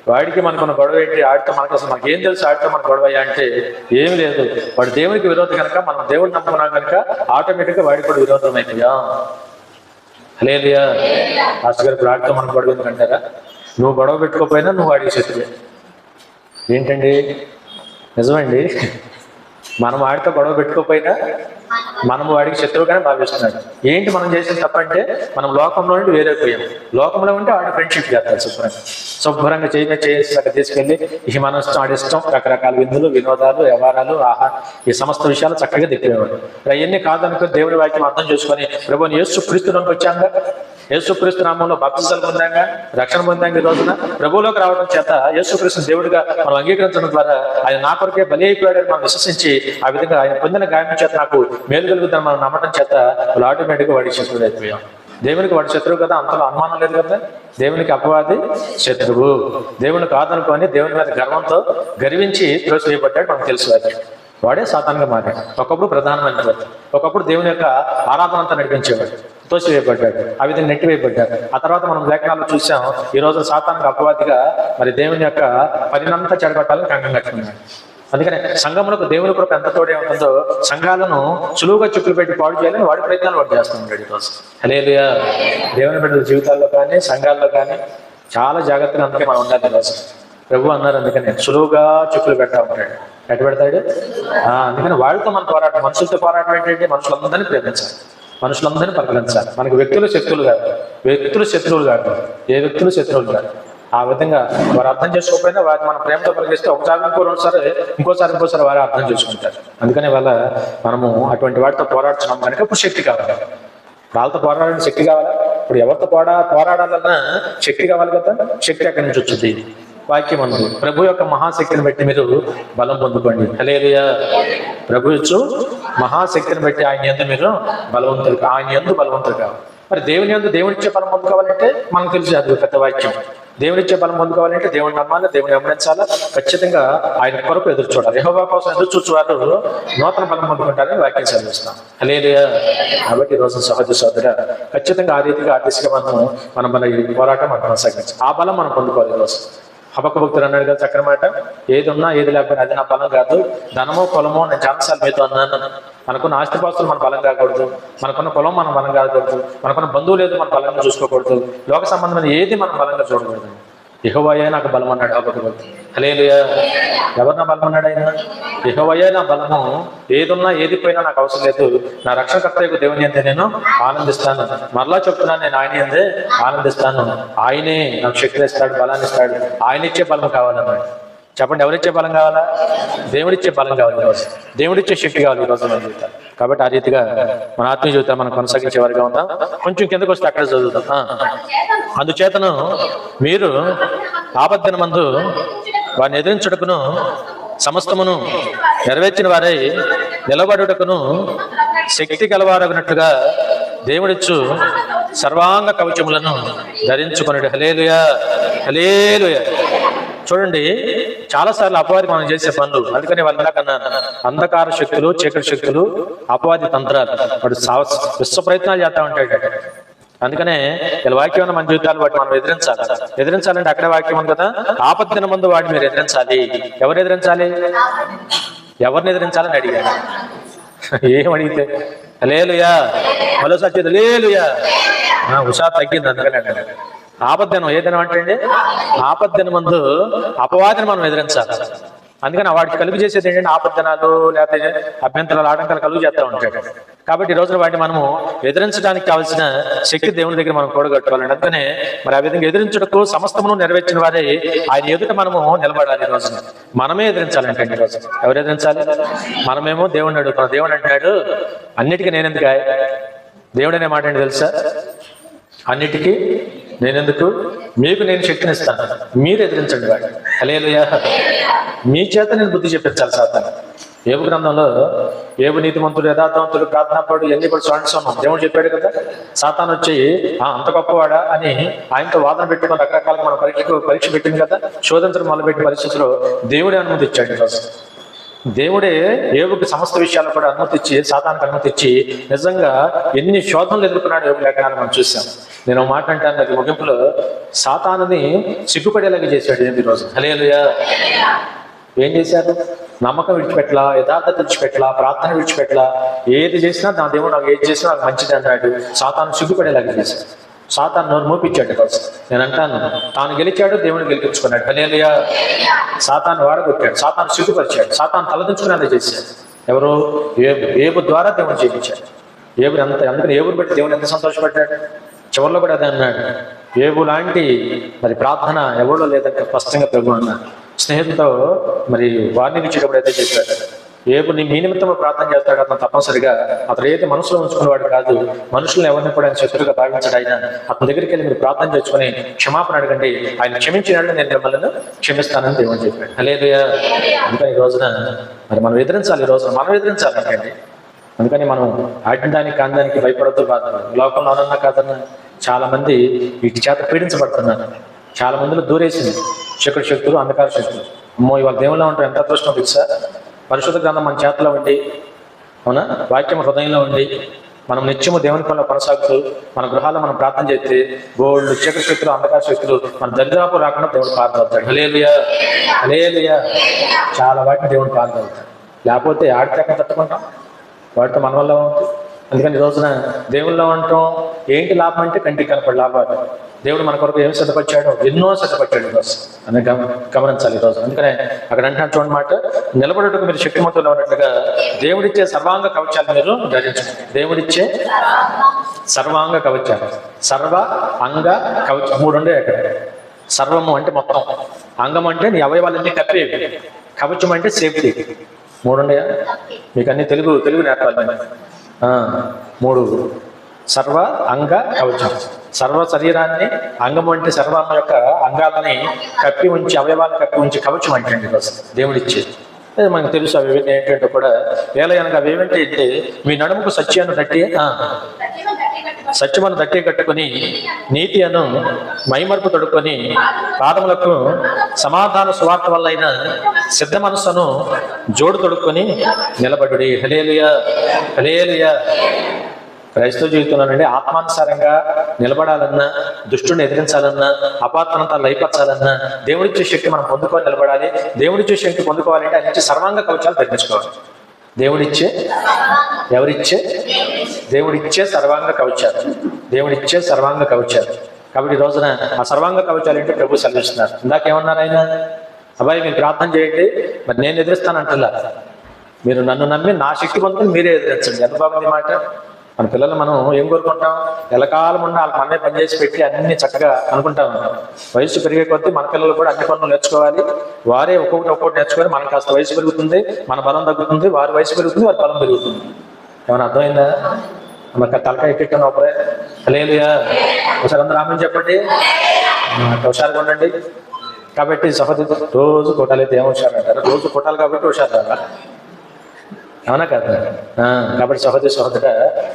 వాడికి మనకున్న గొడవ ఏంటి? ఆడితో మనకు అసలు మనకేం తెలుసు? ఆడితో మన గొడవ అంటే ఏమి లేదు. వాడు దేవునికి విరోధం కనుక, మనం దేవుడిని నమ్ముకున్నాం కనుక ఆటోమేటిక్గా వాడికి కూడా విరోధం అయిపోయా. హల్లెలూయా. మాస్టర్ గారు, ఇప్పుడు ఆడితో మన గొడవ ఎందుకంటారా? నువ్వు గొడవ పెట్టుకోపోయినా నువ్వు వాడికి శత్రువే. ఏంటండి? నిజమండి. మనం వాడితో గొడవ పెట్టుకోపోయినా మనం వాడికి శత్రువుగానే భావిస్తున్నాడు. ఏంటి మనం చేసిన తప్పంటే, మనం లోకంలో నుండి వేరైపోయాం. లోకంలో ఉంటే వాడి ఫ్రెండ్షిప్ చేస్తారు, శుభ్రంగా చేసి అక్కడ తీసుకెళ్ళి ఈ మన ఇష్టం, ఆడిష్టం, రకరకాల విందులు, వినోదాలు, వ్యవహారాలు, ఈ సమస్త విషయాలు చక్కగా దిక్కేవాడు. అవన్నీ కాదనుకో దేవుడి వాక్యం అర్థం చేసుకొని ప్రభువుని యేసుక్రీస్తులోకి వచ్చాక, యేసుక్రీస్తు నామంలో బాప్తిసాలు పొందాక, రక్షణ పొందాక, ఈ రోజున ప్రభువులోకి రావడం చేత యేసుక్రీస్తు దేవుడిగా మనం అంగీకరించడం ద్వారా ఆయన నా కొరకే బలి అయిపోయాడని మనం విశ్వసించి, ఆ విధంగా ఆయన పొందిన గాయం చేత నాకు మేలు కలుగుతాను మనం నమ్మటం చేత వాళ్ళు ఆటోమేటిక్గా వాడికి శత్రువులు అయిపోయాం. దేవునికి వాడి శత్రువు కదా, అంతలో అనుమానం లేదు కదా. దేవునికి అపవాది శత్రువు. దేవుని కాదనుకొని దేవుని మీద గర్వంతో గర్వించి త్రోసివేయబడ్డాడు మనకు తెలుసు. వాడే సాతానుగా మారాడు. ఒకప్పుడు ప్రధానమంత్రి, ఒకప్పుడు దేవుని యొక్క ఆరాధన అంతా నడిపించేవాడు, తోసివేయబడ్డాడు, ఆ విధంగా నెట్టివేయబడ్డాడు. ఆ తర్వాత మనం లేఖనాల్లో చూసాం, ఈ రోజు సాతానుగా, అపవాదిగా మరి దేవుని యొక్క పనినంతా చెడగొట్టాలని కంకణం కట్టుకున్నాడు. అందుకని సంఘములకు దేవుని కృప ఎంత తోడే ఉంటుందో సంఘాలను సులువుగా చిక్కులు పెట్టి పాడు చేయాలని వాడి ప్రయత్నాలు వాడు చేస్తూ ఉంటాడు ఈరోజు. హల్లెలూయా. దేవుని బిడ్డల జీవితాల్లో కానీ సంఘాల్లో కానీ చాలా జాగ్రత్తగా అందుకే మనం ఉండాలి ఈరోజు. ప్రభు అన్నారు అందుకని సులువుగా చిక్కులు పెడతా ఉంటాడు. ఎట్టు పెడతాడు? అందుకని వాళ్ళతో మన పోరాటం, మనుషులతో పోరాటం ఏంటంటే మనుషులందరినీ ప్రేమించాలి, మనుషులందరినీ పరిగణించాలి. మనకి వ్యక్తులు శత్రువులు కాదు, వ్యక్తులు శత్రువులు కాదు, ఏ వ్యక్తులు శత్రువులు కాదు. ఆ విధంగా వారు అర్థం చేసుకోకపోయినా వారిని మనం ప్రేమతో పరిగణిస్తే ఒకసారి ఇంకోసారి వారు అర్థం చేసుకుంటారు. అందుకని వాళ్ళ మనము అటువంటి వాటితో పోరాడుతున్నాం కనుక ఇప్పుడు శక్తి కావాలి. వాళ్ళతో పోరాడాలని శక్తి కావాలా? ఇప్పుడు ఎవరితో పోరాడాలన్నా శక్తి కావాలి కదా. శక్తి ఎక్కడి నుంచి వచ్చింది? వాక్యం ఉంది. ప్రభు యొక్క మహాశక్తిని బట్టి మీరు బలం పొందుకోండి. హల్లెలూయా. ప్రభు యొక్క మహాశక్తిని బట్టి ఆయన యందు మీరు బలవంతులు కావాలి. మరి దేవునిచ్చే బలం పొందుకోవాలంటే మనకు తెలిసి అది పెద్ద వాక్యం. దేవునిచ్చే బలం పొందుకోవాలంటే దేవుని నమ్మాలి, దేవుని గమనించాలా, ఖచ్చితంగా ఆయన కొరకు ఎదురు చూడాలి. యెహోవా కోసం ఎదురు చూచువారు నూతన బలం పొందుకుంటారని వాక్యం చదివిస్తాం. హల్లెలూయా. కాబట్టి ఈరోజు సహోదర ఖచ్చితంగా ఆ రీతిగా ఆ దిశగా మన ఈ పోరాటం మనం కొనసాగించాలి. ఆ బలం మనం పొందుకోవాలి. ఈరోజు హబక్కు భక్తుడు అన్నాడు కదా చక్కని మాట, ఏది ఉన్నా ఏది లేకపోయినా అది నా బలం కాదు, ధనమో పొలమో నేను చాలాసార్లు మీతో అన్నాను. మనకున్న ఆస్తిపాస్తులు మన బలం కాకూడదు, మనకున్న పొలం మనం బలం కాకూడదు, మనకున్న బంధువులు ఏదో మన బలంగా చూసుకోకూడదు, లోక సంబంధమైన ఏది మనం బలంగా చూడకూడదు. యెహోవాయే నాకు బలం అన్నాడు హబక్కు భక్తుడు. హల్లెలూయా. ఎవరు నా బలం అన్నాడు ఆయన? యెహోవాయే నా బలము, ఏదున్నా ఏది పోయినా నాకు అవసరం లేదు, నా రక్షణకర్తయ్యకు దేవుని అంతే నేను ఆనందిస్తాను. మరలా చెప్తున్నాను, నేను ఆయన అందే ఆనందిస్తాను. ఆయనే నాకు శక్తిని ఇస్తాడు, బలాన్ని ఇస్తాడు. ఆయన ఇచ్చే బలం కావాలన్నాడు. చెప్పండి, ఎవరిచ్చే బలం కావాలా? దేవుడిచ్చే బలం కావాలి ఈరోజు, దేవుడిచ్చే శక్తి కావాలి ఈరోజు మన జీవితాలు. కాబట్టి ఆ రీతిగా మన ఆత్మీయ జీవితాలు మనం కొనసాగించే వారిగా ఉందాం. కొంచెం కిందకు వస్తే అక్కడ చదువుతాం. అందుచేతను మీరు ఆపద్దినమందు వారిని ఎదిరించుటకును సమస్తమును నెరవేర్చిన వారై నిలబడుటకును శక్తి గలవారగినట్లుగా దేవుడిచ్చు సర్వాంగ కవచములను ధరించుకొనుడి. హల్లెలూయా. హల్లెలూయా. చూడండి, చాలాసార్లు అపవాది మనం చేసే పనులు, అందుకని వాళ్ళ కన్నా అంధకార శక్తులు, చీకటి శక్తులు, అపవాది తంత్రాలు వాడు విశ్వ ప్రయత్నాలు చేస్తా ఉంటాడు. అందుకనే ఇలా వాక్యం ఉన్న మన జీవితాలు వాటి మనం ఎదిరించాలంటే అక్కడే వాక్యం ఉంది కదా, ఆపత్తిన ముందు వాడిని మీరు ఎదిరించాలి. ఎవరు ఎదిరించాలి? ఎవరిని ఎదిరించాలని అడిగాను. ఏమడిగితే హల్లెలూయా, మరోసారి హల్లెలూయా. ఉషా తగ్గింది. అందుకని అన్నాడు ఆపద్దినం. ఏ దినం అంటే అండి? ఆపద్దినం ముందు అపవాదిని మనం ఎదిరించాలి. అందుకని వాడికి కలుగు చేసేది ఏంటంటే ఆపద్దనాలు, లేకపోతే అభ్యంతరాలు, ఆటంకాలు కలుగు చేస్తూ ఉంటాడు. కాబట్టి ఈ రోజున వాటిని మనము ఎదిరించడానికి కావాల్సిన శక్తి దేవుని దగ్గర మనం కూడగట్టుకోవాలండి. అందుకనే మరి ఆ విధంగా ఎదిరించుటకు సమస్తమును నెరవేర్చిన వారే ఆయన ఎదుట మనము నిలబడాలి. ఈ రోజున మనమే ఎదిరించాలంటే ఈ రోజు ఎవరు ఎదిరించాలి? మనమేమో దేవుడిని అడుగుతున్నాం. దేవుడు అంటున్నాడు అన్నిటికీ నేనెందుకు? దేవుడు అనే మాట ఏంటి తెలుసా? అన్నిటికీ నేనెందుకు? మీకు నేను శక్తిని ఇస్తాను, మీరు ఎదిరించండి వాడు. హల్లెలూయా. మీ చేత నేను బుద్ధి చెప్పించాలి సాతాను. యోబు గ్రంథంలో యోబు నీతిమంతుడు, యథార్థవంతుడు, ప్రార్థనాపరుడు, ఎన్ని కూడా స్వామి దేవుడు చెప్పాడు కదా. సాతాను వచ్చి అంత గొప్పవాడా అని ఆయనతో వాదన పెట్టుకుని రకరకాలుగా మన పరీక్ష పెట్టింది కదా. శోధించడం మొదలుపెట్టిన పరిస్థితుల్లో దేవుడే అనుమతి ఇచ్చాడు. ఈరోజు దేవుడే యోబుకి సమస్త విషయాలు కూడా అనుమతి ఇచ్చి, సాతానికి అనుమతి ఇచ్చి నిజంగా ఎన్ని శోధనలు ఎదుర్కొన్నాడు యోబు లేఖనాలు మనం చూసాం. నేను మాట అంటాను, అది ముగింపులో సాతానుని సిగ్గుపడేలాగా చేశాడు ఈ రోజు. హల్లెలూయా. ఏం చేశారు? నమ్మకం విడిచిపెట్టలా, యథార్థత విడిచిపెట్టలా, ప్రార్థన విడిచిపెట్టలా, ఏది చేసినా నా దేవుడు నాకు ఏది చేసినా నాకు మంచిది అన్నాడు. సాతాను సిగ్గుపడేలాగా చేశాడు. సాతాను నోరు మూపించాడు ఈరోజు. నేను అంటాను, తాను గెలిచాడు, దేవుని గెలిపించుకున్నాడు. హల్లెలూయా. సాతాను వాడగొట్టాడు, సాతాను సిగ్గుపరిచాడు, సాతాను తలదించుకునేలా చేశాడు. ఎవరు? యోబు ద్వారా దేవుని చేయించాడు. యోబు అందుకని యోబుని బట్టి దేవుని ఎంత సంతోషపడ్డాడు. చివరిలో కూడా అదే అన్నాడు, యోబు లాంటి మరి ప్రార్థన ఎవరిలో లేదంటే స్పష్టంగా ప్రభు అన్నాడు. స్నేహితులతో మరి వార్నింగ్ ఇచ్చేటప్పుడు అయితే చెప్పాడు, యోబు మీ నిమిత్తం ప్రార్థన చేస్తాడు, అతను తప్పనిసరిగా అతను ఏదైతే మనసులో ఉంచుకునేవాడు కాదు, మనుషులను ఎవరిని కూడా ఆయన శత్రువుగా భావించాడు. ఆయన అతని దగ్గరికి వెళ్ళి మీరు ప్రార్థన చేసుకుని క్షమాపణ అడగండి, ఆయన క్షమించినాడు, నేను మిమ్మల్ని క్షమిస్తానని దేవుని చెప్పాడు. హల్లెలూయా. అందుకని ఈ రోజున మరి మనం ఎదిరించాలి. ఈ రోజున మనం ఎదిరించాలంటే అందుకని మనం ఆడడానికి కాందానికి భయపడద్దు. లోకంలో అవునన్నా కాదన్నా చాలా మంది వీటి చేత పీడించబడుతున్నారు. చాలా మందిలో దూరేసింది చీకటి శక్తులు, అంధకార శక్తులు. అమ్మో ఇవాళ దేవుల్లో ఉంటారు, ఎంత అదృష్టం తెలుసా? పరిశుద్ధ గ్రంథం మన చేతిలో ఉండి, అవునా, వాక్యం హృదయంలో ఉండి మనం నిత్యము దేవుని పనిలో కొనసాగుతూ మన గృహాల్లో మనం ప్రార్థన చేస్తే గోల్డ్ చీకటి శక్తులు అంధకార శక్తులు మన దరిదాపు రాకుండా దేవుడు పాల్గొతాడు. హల్లెలూయా హల్లెలూయా. చాలా వాటిని దేవుడు పాల్గొతాడు. లేకపోతే ఆడితే తట్టుకుంటాం, వాటితో మన వల్ల ఉంటుంది. అందుకని ఈ రోజున దేవుల్లో ఉండటం ఏంటి లాభం అంటే కంటికి కనపడే లాభాలు. దేవుడు మన కొరకు ఏం సిద్ధపరిచాడో ఎన్నో సిద్ధపరిచాడు ఈరోజు అని గమనించాలి ఈరోజు. అందుకనే అక్కడ అంటున్నాను చూడండి మాట, నిలబడటకు మీరు శక్తిమంతులు ఉన్నట్లుగా దేవుడిచ్చే సర్వాంగ కవచాలు మీరు ధరించండి. దేవుడిచ్చే సర్వాంగ కవచాలు, సర్వ అంగ కవచం 3 ఉండే అక్కడ. సర్వము అంటే మొత్తం, అంగం అంటే నీ అవయవాలన్నీ కప్పేవి, కవచం అంటే సేఫ్టీ. 3 ఉండయా మీకు? అన్ని తెలుగు నేర్పాలి. 3 సర్వ అంగ కవచం. సర్వ శరీరాన్ని, అంగం అంటే సర్వాంగం యొక్క అంగాలని కప్పి ఉంచి, అవయవాన్ని కప్పి ఉంచి కవచం అంటే దేవుడిచ్చేది. మనకు తెలుసు అవి ఏంటంటే కూడా ఏలయనగా అవి ఏమిటంటే మీ నడుముకు సత్యాన్ని సత్యమను దట్టి కట్టుకుని నీతి అను మైమరుపు తొడుక్కొని పాదములకు సమాధాన సువార్త వల్ల అయిన సిద్ధ మనస్సును జోడు తొడుక్కొని నిలబడుడి. హల్లెలూయా హల్లెలూయా. క్రైస్తవ జీవితంలోనండి ఆత్మానుసారంగా నిలబడాలన్నా, దుష్టుని ఎదిరించాలన్నా, అపాత్మనంతా లయపరచాలన్నా దేవుడిచ్చే శక్తి మనం పొందుకొని నిలబడాలి. దేవుడిచ్చే శక్తి పొందుకోవాలంటే ఆయన ఇచ్చే సర్వాంగ కవచాలు ధరించుకోవాలి. దేవుడిచ్చే సర్వాంగ కవచాలు, దేవుడిచ్చే సర్వాంగ కవచాలు. కాబట్టి ఈ రోజున ఆ సర్వాంగ కవచాలు ఏంటో ప్రభు సెలవిస్తున్నారు. ఇందాకేమన్నారు ఆయన? అబ్బాయి మీరు ప్రార్థన చేయండి, మరి నేను ఎదిరిస్తానంటలా, మీరు నన్ను నమ్మి నా శక్తి పొందుకొని మీరే ఎదిరించండి. ఎంత బాగుంది మాట. మన పిల్లలు మనం ఏం కోరుకుంటాం? ఎలకాలం ఉన్న వాళ్ళ మనమే పనిచేసి పెట్టి అన్ని చక్కగా అనుకుంటా ఉంటాం. వయసు పెరిగే కొద్దీ మన పిల్లలు కూడా అన్ని పనులు నేర్చుకోవాలి. వారే ఒక్కొక్కటి నేర్చుకొని మనకు కాస్త వయసు పెరుగుతుంది, మన బలం తగ్గుతుంది. వారి వయసు పెరుగుతుంది, వారి బలం పెరుగుతుంది. ఏమైనా అర్థమైందా? మనకు తలకాయ ఎక్కిట్టాను అప్పుడే. హల్లెలూయా. ఒకసారి అందరూ ఆమేన్ చెప్పండి. హుషారుగా ఉండండి. కాబట్టి సహోదరు రోజు కొట్టాలి అయితే ఏం హుషారు అంటారు? రోజు కొట్టాలి కాబట్టి హుషారు అన్నారు. అవునా కదా? కాబట్టి సహోదర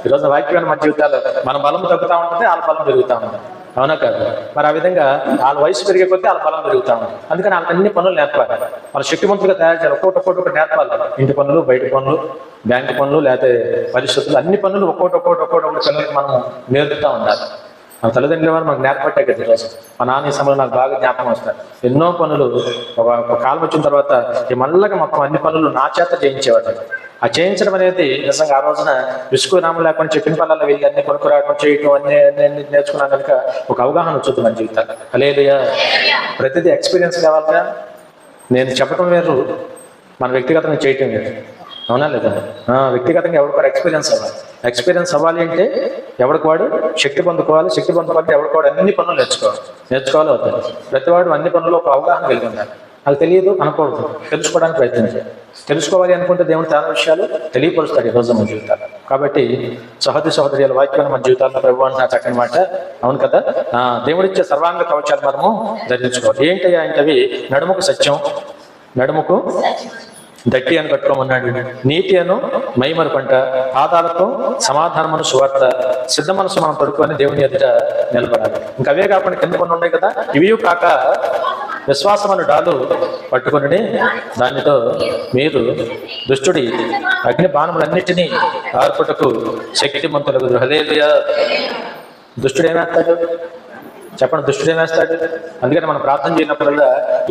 ఈరోజు వాక్యాన్ని మన జీవితాలు మన బలం తగ్గుతూ ఉంటుంది, వాళ్ళ బలం పెరుగుతూ ఉంటుంది. అవునా కదా? మరి ఆ విధంగా వాళ్ళ వయసు పెరిగే కొద్దీ వాళ్ళ బలం పెరుగుతూ ఉంటుంది. అందుకని వాళ్ళకి అన్ని పనులు నేర్పాలి. వాళ్ళ శక్తివంతులుగా తయారు చేయాలి. ఒక్కొక్కటి నేర్పాలి. ఇంటి పనులు, బయట పనులు, బ్యాంకు పనులు, లేకపోతే పరిస్థితులు, అన్ని పనులు ఒక్కొక్కటి పిల్లలకి మనం నేర్పుతూ ఉండాలి. మన తల్లిదండ్రుల వారు మనకు నేర్పట్టే కదా. ఈరోజు మా నాన్న ఈ సమయంలో నాకు బాగా జ్ఞాపకం వస్తారు. ఎన్నో పనులు ఒక కాలం వచ్చిన తర్వాత మళ్ళగా మొత్తం అన్ని పనులు నా చేత చేయించేవాడు. ఆ చేయించడం అనేది నిజంగా ఆ రోజున విసుకురామం లేకుండా చెప్పిన పనులలో వెళ్ళి అన్ని కొనుక్కురావడం, చేయటం అన్ని నేర్చుకున్నాను కనుక ఒక అవగాహన వచ్చింది మన జీవితాలు. హల్లెలూయా. ప్రతిదీ ఎక్స్పీరియన్స్ కావాలిగా. నేను చెప్పడం వేరు, మన వ్యక్తిగతంగా చేయటం వేరు. అవునా లేదా? వ్యక్తిగతంగా ఎవరికి వాడు ఎక్స్పీరియన్స్ అవ్వాలి అంటే ఎవరికి వాడు శక్తి పొందుకోవాలి. శక్తి పొందుకోవాలంటే ఎవరికి వాడు అన్ని పనులు నేర్చుకోవాలి అవుతుంది. ప్రతివాడు అన్ని పనుల్లో ఒక అవగాహన కలిగి ఉండాలి. అది తెలియదు అనకూడదు, తెలుసుకోవడానికి ప్రయత్నం చేయాలి. తెలుసుకోవాలి అనుకుంటే దేవుడు చాలా విషయాలు తెలియపరుస్తాడు ఈరోజు మన జీవితాలు. కాబట్టి సహోదరుల వాక్యాన్ని మన జీవితాల్లో ప్రభు అంటున్న చక్కని మాట. అవును కదా? దేవుడిచ్చే సర్వాంగ కవచాలు మనము ధరించుకోవాలి. ఏంటయ్యా అంటే అవి నడుముకు సత్యం, నడుముకు దట్టి అని కట్టుకోమన్నాడు. నీతి అను మైమరుపంట, పాదాలతో సమాధానమును సువార్త, సిద్ధ మనసు మనం పడుకొని దేవుని ఎదుట నిలబడాలి. ఇంకా అవే కాకుండా కింద కొన్ని ఉన్నాయి కదా, ఇవి కాక విశ్వాసమను డాలు పట్టుకుని దానితో మీరు దుష్టుడి అగ్ని బాణములన్నిటినీ ఆర్పుటకు శక్తిమంతులకు. హల్లెలూయా. దుష్టుడు ఏమేస్తాడు చెప్పండి? దుష్టుడు ఏమేస్తాడు? అందుకని మనం ప్రార్థన చేయనప్పుడల్లా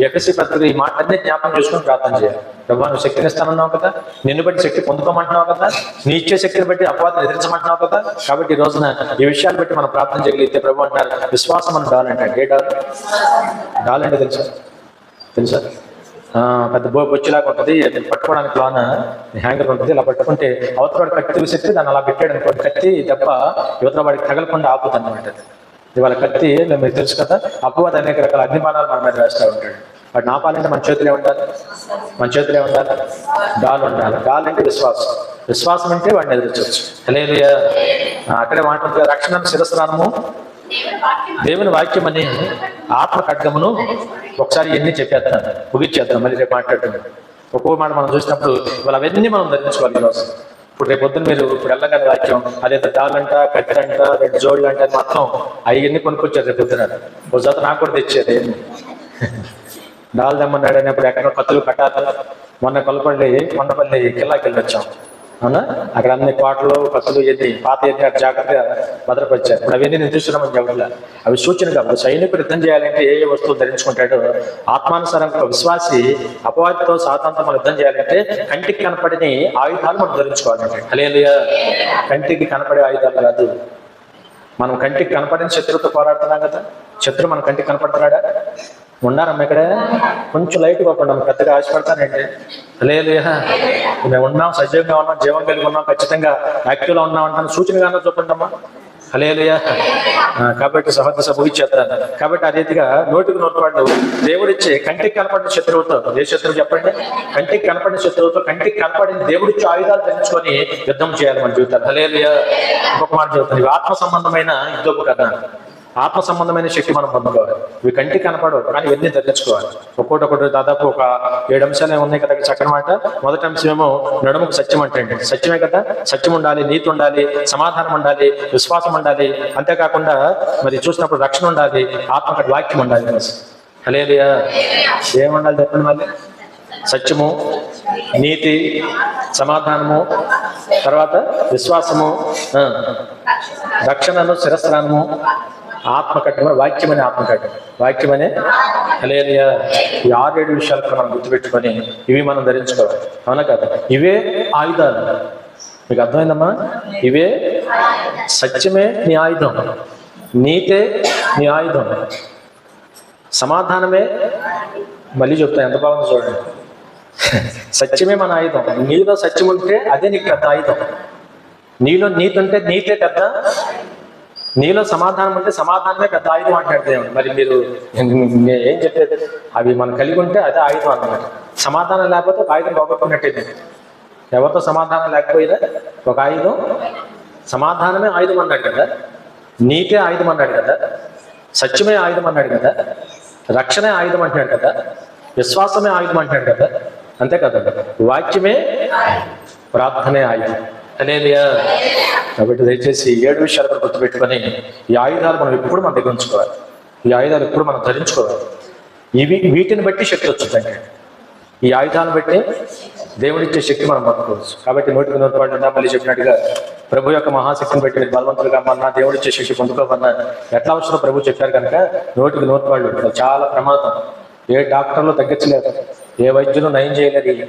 ఎఫెసీ పత్రిక ఈ మాటలన్నీ జ్ఞాపకం చేసుకుని ప్రార్థన చేయాలి. ప్రభువా నువ్వు శక్తిని ఇస్తానన్నావు కదా, నిన్ను బట్టి శక్తి పొందుకోమంటున్నావు కదా, నీ ఇచ్చే శక్తిని బట్టి అపవాదం ఎదిరించమంటున్నావు కదా. కాబట్టి ఈ రోజున ఈ విషయాలు బట్టి మనం ప్రార్థన చేయగలిగితే ప్రభు అంటారు విశ్వాసం అని డాల్ అంటే. ఏ డాల్ అంటే తెలుసా? పెద్ద బొచ్చులాగా ఉంటుంది, పట్టుకోవడానికి లోన హ్యాంగర్ ఉంటుంది. ఇలా పట్టుకుంటే అవతల వాడి కత్తి విసిరితే దాన్ని అలా పెట్టాడు అనుకోండి, కత్తి దెబ్బ యువతల వాడికి తగలకుండా ఆపుతుంది అనమాట. ఇవాళ కత్తి మీకు తెలుసు కదా, అపవాది అనేక రకాల అగ్నిబాణాలు మన మీద వేస్తూ ఉంటాడు. వాడు నాపాలంటే మన చేతులే ఉండాలి, డాల్ ఉండాలి. డాల్ అంటే విశ్వాసం అంటే వాడిని ఎదుర్చవచ్చు. హల్లెలూయా. అక్కడే మాట్లాడుతుంది రక్షణ శిరస్త్రానము దేవుని వాక్యం అని ఆత్మ ఖడ్గమును. ఒకసారి ఎన్ని చెప్పేస్తాను, ముగిచ్చేద్దాం, మళ్ళీ రేపు మాట్లాడుతున్నాను. ఒక్కో మాట మనం చూసినప్పుడు ఇవాళ అవన్నీ మనం ధరించుకోవాలి ఈరోజు. ఇప్పుడు రేపు పొద్దున్న మీరు ఇప్పుడు వెళ్ళగానే వాక్యం అదే డాలంట, కట్టంట, 2 జోళ్ళు అంటే మొత్తం అవన్నీ కొనుక్కొచ్చారు. రేపు పొద్దున ఒక జత నాకు కూడా తెచ్చేది. డాల్ దమ్మన్నాడు అనేప్పుడు ఎక్కడ కత్తులు కట్టాలి. మొన్న కొండపల్లి కిల్లాకి వెళ్ళి వచ్చాం. అవునా? అక్కడ అన్ని కోటలు కత్తులు ఎన్ని పాత ఎన్ని జాగ్రత్తగా భద్రపరిచారు. ఇప్పుడు అవన్నీ నేను తీసుకున్నామని చెప్పట్లా, అవి సూచన కాబట్టి సైనికుడు యుద్ధం చేయాలంటే ఏ ఏ వస్తువులు ధరించుకుంటాడో ఆత్మానుసారంగా విశ్వాసి అపవాదితో సాతాంతో మనం యుద్ధం చేయాలంటే కంటికి కనపడిన ఆయుధాలు మనం ధరించుకోవాలంటే. హల్లెలూయా. కంటికి కనపడే ఆయుధాలు కాదు, మనం కంటికి కనపడిన శత్రువుతో పోరాడుతున్నాం కదా. శత్రువు మన కంటికి కనపడుతున్నాడా? ఉన్నారమ్మ ఇక్కడ కొంచెం లైట్ పోకుండా పెద్దగా ఆశపడతానండి. లేదు, మేము ఉన్నాం, సజీవంగా ఉన్నాం, జీవం కలిగి ఉన్నాం, ఖచ్చితంగా యాక్టివ్గా ఉన్నాం అంటాను సూచనగా చూపండమ్మా. హల్లెలూయా. కాబట్టి సహోదర సభ ఇచ్చేస్తాను. కాబట్టి ఆ రీతిగా నోటికి నోటివాళ్ళు దేవుడిచ్చే కంటికి కనపడిన శత్రువుతో, ఏ శత్రువు చెప్పండి? కంటికి కనపడిన శత్రువుతో కంటికి కనపడిన దేవుడిచ్చే ఆయుధాలు ధరించుకొని యుద్ధం చేయాలి మన జీవితాలు. హల్లెలూయా. ఇంకొక మాట చెబుతాను, ఇవి ఆత్మ సంబంధమైన యుద్ధపు కదా. ఆత్మ సంబంధమైన శక్తి మనం పొందుకోవాలి. ఇవి కంటికి కనపడవు కానీ ఇవన్నీ ధరించుకోవాలి. ఒక్కొక్కటి దాదాపు ఒక 7 అంశాలు ఉన్నాయి కదా చక్కని మాట. మొదటి అంశం ఏమో నడుముకు సత్యం అంటే సత్యమే కదా. సత్యం ఉండాలి, నీతి ఉండాలి, సమాధానం ఉండాలి, విశ్వాసం ఉండాలి. అంతేకాకుండా మరి చూసినప్పుడు రక్షణ ఉండాలి, ఆత్మక వాక్యం ఉండాలి. హల్లెలూయా. ఏముండాలి చెప్పండి మళ్ళీ? సత్యము, నీతి, సమాధానము, తర్వాత విశ్వాసము, రక్షణను, శిరస్త్రానము, ఆత్మకట్టం, వాక్యమనే ఆత్మకట్టం, వాక్యమనే. హల్లెలూయా. ఈ 6-7 విషయాలు కూడా మనం గుర్తుపెట్టుకొని ఇవి మనం ధరించుకోవాలి. అవునా కదా? ఇవే ఆయుధాలు. మీకు అర్థమైందమ్మా? ఇవే సత్యమే నీ ఆయుధం, నీతే నీ ఆయుధం, సమాధానమే. మళ్ళీ చెప్తాను, ఎంత బాగుంది చూడండి. సత్యమే మన ఆయుధం. నీలో సత్యం ఉంటే అదే నీకు పెద్ద ఆయుధం. నీలో నీతి ఉంటే నీతే పెద్ద, నీలో సమాధానం ఉంటే సమాధానమే పెద్ద ఆయుధం అంటాడు దేవుడు. మరి మీరు ఏం చెప్పేది? అవి మనం కలిగి ఉంటే అదే ఆయుధం అన్నమాట. సమాధానం లేకపోతే ఒక ఆయుధం పోగొట్టుకున్నట్టే. ఎవరితో సమాధానం లేకపోయినా ఒక ఆయుధం, సమాధానమే ఆయుధం అన్నాడు కదా, నీతే ఆయుధం అన్నాడు కదా, సత్యమే ఆయుధం అన్నాడు కదా, రక్షణే ఆయుధం అంటున్నాడు కదా, విశ్వాసమే ఆయుధం అంటున్నాడు కదా. అంతే కదా, వాక్యమే, ప్రార్థనే ఆయుధం. హల్లెలూయా. కాబట్టి దయచేసి 7 విషయాలు గుర్తుపెట్టుకొని ఈ ఆయుధాలు మనం ఎప్పుడు మన దగ్గర ఉంచుకోవాలి. ఈ ఆయుధాలు ఎప్పుడు మనం ధరించుకోవాలి. వీటిని బట్టి శక్తి వచ్చిందంటే, ఈ ఆయుధాలను బట్టి దేవుడిచ్చే శక్తి మనం పొందుకోవచ్చు. కాబట్టి నోటికి నోటివాళ్ళు మళ్ళీ చెప్పినట్టుగా ప్రభు యొక్క మహాశక్తిని బట్టి మీరు బలవంతులుగా అన్నా, దేవుడిచ్చే శక్తి పొందుకోమన్నా ఎట్లా అవసరం ప్రభు చెప్పారు కనుక నోటికి నోటివాళ్ళు చాలా ప్రమాదం. ఏ డాక్టర్లు తగ్గించలేరు, ఏ వైద్యులు నయం చేయలేరు.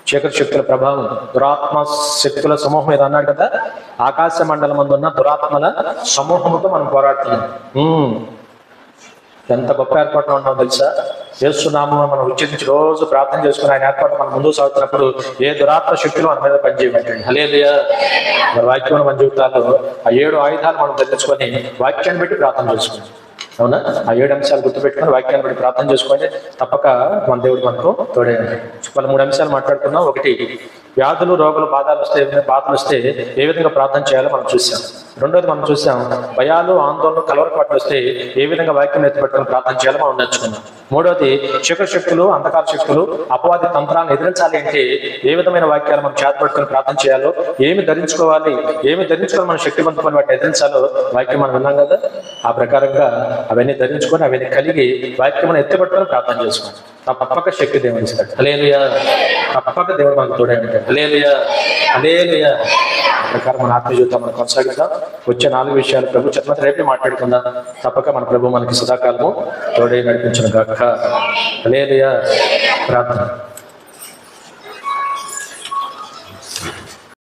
చీకటి శక్తుల ప్రభావం, దురాత్మ శక్తుల సమూహం మీద అన్నాడు కదా, ఆకాశ మండలం మందు ఉన్న దురాత్మల సమూహంతో మనం పోరాడుతున్నాం. ఎంత గొప్ప ఏర్పాట్లు ఉన్నాం తెలుసా? యేసునామం మనం ఉచ్చరించి రోజు ప్రార్థన చేసుకుని ఆయన ఏర్పాటు మనం ముందుకు సాగుతున్నప్పుడు ఏ దురాత్మ శక్తులు మన మీద పనిచేయబట్టండి. హల్లెలూయా. మరి వాక్యం మన జీవితాల్లో ఆ 7 ఆయుధాలు మనం ధరించుకొని వాక్యాన్ని బట్టి ప్రార్థన చేసుకుని, అవునా, ఆ 7 అంశాలు గుర్తుపెట్టుకొని వాక్యాన్ని బట్టి ప్రార్థన చేసుకొని తప్పక మన దేవుడు మనకు తోడే. వాళ్ళు 3 అంశాలు మాట్లాడుకున్నాం. ఒకటి, వ్యాధులు, రోగులు, బాధలు వస్తే ఏ విధంగా ప్రార్థన చేయాలో మనం చూసాం. రెండోది మనం చూసాం, భయాలు, ఆందోళన, కలవరపాట్లు వస్తే ఏ విధంగా వాక్యం ఎత్తిపెట్టుకుని ప్రార్థన చేయాలో మనం నేర్చుకున్నాం. మూడోది, చీకటి శక్తులు, అంధకార శక్తులు, అపవాది తంత్రాలను ఎదిరించాలి అంటే ఏ విధమైన వాక్యాలు మనం చేతపట్టుకుని ప్రార్థన చేయాలో, ఏమి ధరించుకోవాలి, ఏమి ధరించుకొని మనం శక్తి పొందుకొని వాటిని ఎదిరించాలో వాక్యం మనం విన్నాం కదా. ఆ ప్రకారంగా అవన్నీ ధరించుకొని అవన్నీ కలిగి వాక్యం ఎత్తిపట్టుకొని ప్రార్థన చేసుకోండి. తప్పక శక్తి దేవుడు ఇస్తాడు. హల్లెలూయా. తప్పక దేవుడు మనకు తోడే ఉంటాడు. హల్లెలూయా. హల్లెలూయా. ప్రకారం మన ఆత్మీయ జీవితం మనం కొనసాగిద్దాం. వచ్చే 4 విషయాలు ప్రభు చెప్పిన రేపే మాట్లాడుకుందాం. తప్పక మన ప్రభు మనకి సదాకాలము తోడే నడిపించిన గాక. హల్లెలూయా. ప్రార్థన.